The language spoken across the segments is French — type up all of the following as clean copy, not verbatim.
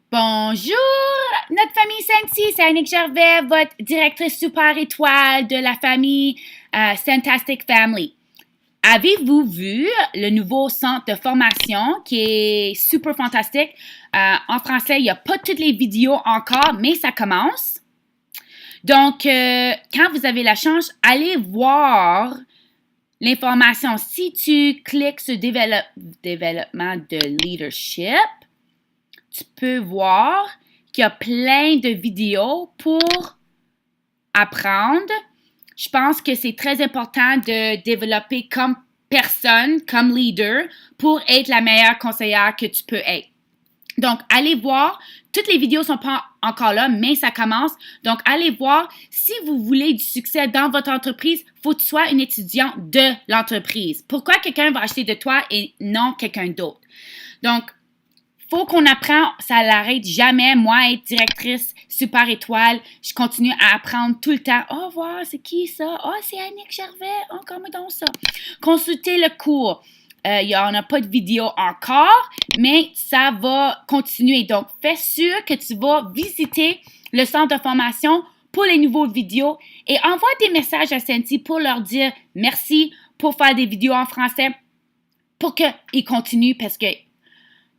Bonjour, notre famille Sensi, c'est Annick Gervais, votre directrice super étoile de la famille Fantastic Family. Avez-vous vu le nouveau centre de formation qui est super fantastique? En français, il n'y a pas toutes les vidéos encore, mais ça commence. Donc, quand vous avez la chance, allez voir l'information. Si tu cliques sur développement de leadership, tu peux voir qu'il y a plein de vidéos pour apprendre. Je pense que c'est très important de développer comme personne, comme leader, pour être la meilleure conseillère que tu peux être. Donc, allez voir. Toutes les vidéos ne sont pas encore là, mais ça commence. Donc, allez voir. Si vous voulez du succès dans votre entreprise, il faut que tu sois une étudiante de l'entreprise. Pourquoi quelqu'un va acheter de toi et non quelqu'un d'autre? Donc, faut qu'on apprend, ça l'arrête jamais. Moi, être directrice super étoile, je continue à apprendre tout le temps. Oh, voir, c'est qui ça? Oh, c'est Annick Gervais. Oh, comment donc ça? Consultez le cours. Il n'y en a pas de vidéo encore, mais ça va continuer. Donc, fais sûr que tu vas visiter le centre de formation pour les nouveaux vidéos et envoie des messages à Sensi pour leur dire merci pour faire des vidéos en français pour qu'ils continuent parce que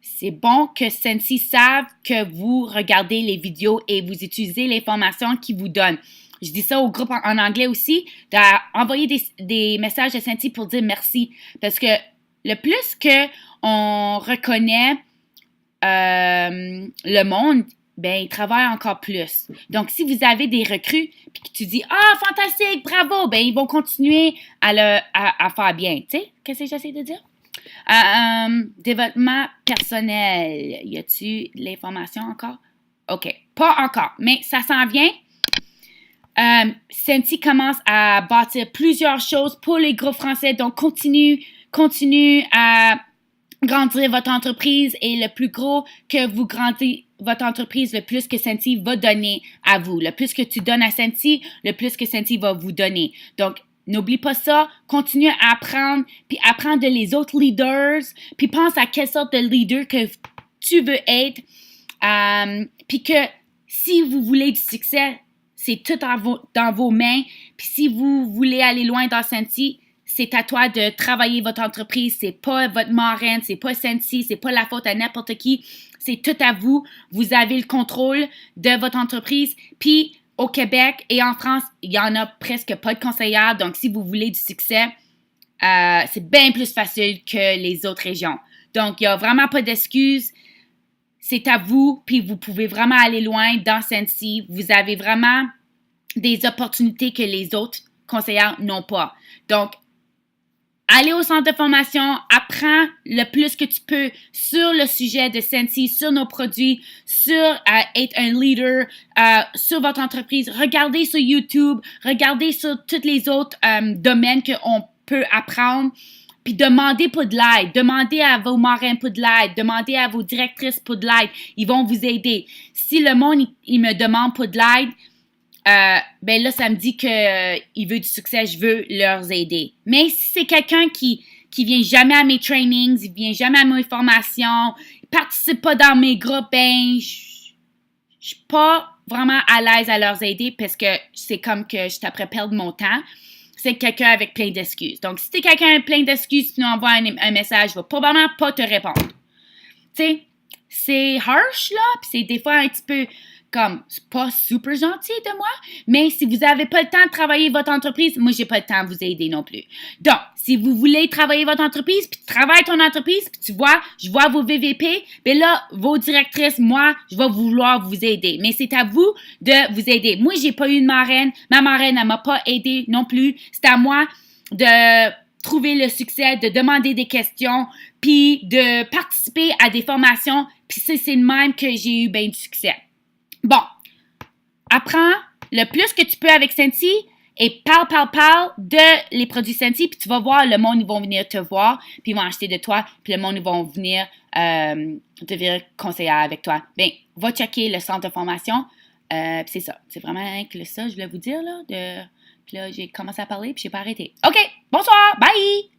c'est bon que Sensi savent que vous regardez les vidéos et vous utilisez l'information qu'ils vous donnent. Je dis ça au groupe en anglais aussi, d'envoyer des messages à Sensi pour dire merci. Parce que le plus qu'on reconnaît le monde, ben, il travaille encore plus. Donc, si vous avez des recrues puis que tu dis « Ah, fantastique, bravo! » ben, ils vont continuer à faire bien. Tu sais, qu'est-ce que j'essaie de dire? Développement personnel. Y a-tu de l'information encore? OK. Pas encore, mais ça s'en vient. Sensi commence à bâtir plusieurs choses pour les groupes français. Donc, continue à grandir votre entreprise et le plus gros que vous grandissez votre entreprise, le plus que Sensi va donner à vous. Le plus que tu donnes à Sensi, le plus que Sensi va vous donner. Donc, n'oublie pas ça, continue à apprendre, puis apprendre de les autres leaders, puis pense à quelle sorte de leader que tu veux être, puis que si vous voulez du succès, c'est tout dans vos mains, puis si vous voulez aller loin dans Sensi, c'est à toi de travailler votre entreprise, c'est pas votre marraine, c'est pas Sensi, c'est pas la faute à n'importe qui, c'est tout à vous, vous avez le contrôle de votre entreprise, puis au Québec et en France, il y en a presque pas de conseillères. Donc, si vous voulez du succès, c'est bien plus facile que les autres régions. Donc, il n'y a vraiment pas d'excuses. C'est à vous, puis vous pouvez vraiment aller loin dans Sensi. Vous avez vraiment des opportunités que les autres conseillères n'ont pas. Donc, allez au centre de formation, apprends le plus que tu peux sur le sujet de Sensi, sur nos produits, sur être un leader, sur votre entreprise. Regardez sur YouTube, regardez sur tous les autres domaines qu'on peut apprendre. Puis demandez pour de l'aide, demandez à vos marraines pour de l'aide, demandez à vos directrices pour de l'aide. Ils vont vous aider. Si le monde, il me demande pour de l'aide, ben là, ça me dit qu'il veut du succès, je veux leur aider. Mais si c'est quelqu'un qui vient jamais à mes trainings, il vient jamais à mes formations, il participe pas dans mes groupes, ben, je suis pas vraiment à l'aise à leur aider parce que c'est comme que je suis après perdre mon temps. C'est quelqu'un avec plein d'excuses. Donc, si t'es quelqu'un avec plein d'excuses, tu nous envoies un message, je vais probablement pas te répondre. Tu sais, c'est harsh, là, puis c'est des fois un petit peu comme, c'est pas super gentil de moi, mais si vous n'avez pas le temps de travailler votre entreprise, moi, j'ai pas le temps de vous aider non plus. Donc, si vous voulez travailler votre entreprise, puis tu travailles ton entreprise, puis tu vois, je vois vos VVP, ben là, vos directrices, moi, je vais vouloir vous aider. Mais c'est à vous de vous aider. Moi, j'ai pas eu de marraine. Ma marraine, elle m'a pas aidé non plus. C'est à moi de trouver le succès, de demander des questions, puis de participer à des formations, puis c'est le même que j'ai eu bien du succès. Bon, apprends le plus que tu peux avec Sensi et parle de les produits Sensi, puis tu vas voir, le monde, ils vont venir te voir, puis ils vont acheter de toi, puis le monde, ils vont venir devenir conseillère avec toi. Bien, va checker le centre de formation, puis c'est ça. C'est vraiment que ça, je voulais vous dire, là, puis là, j'ai commencé à parler, puis j'ai pas arrêté. OK, bonsoir, bye!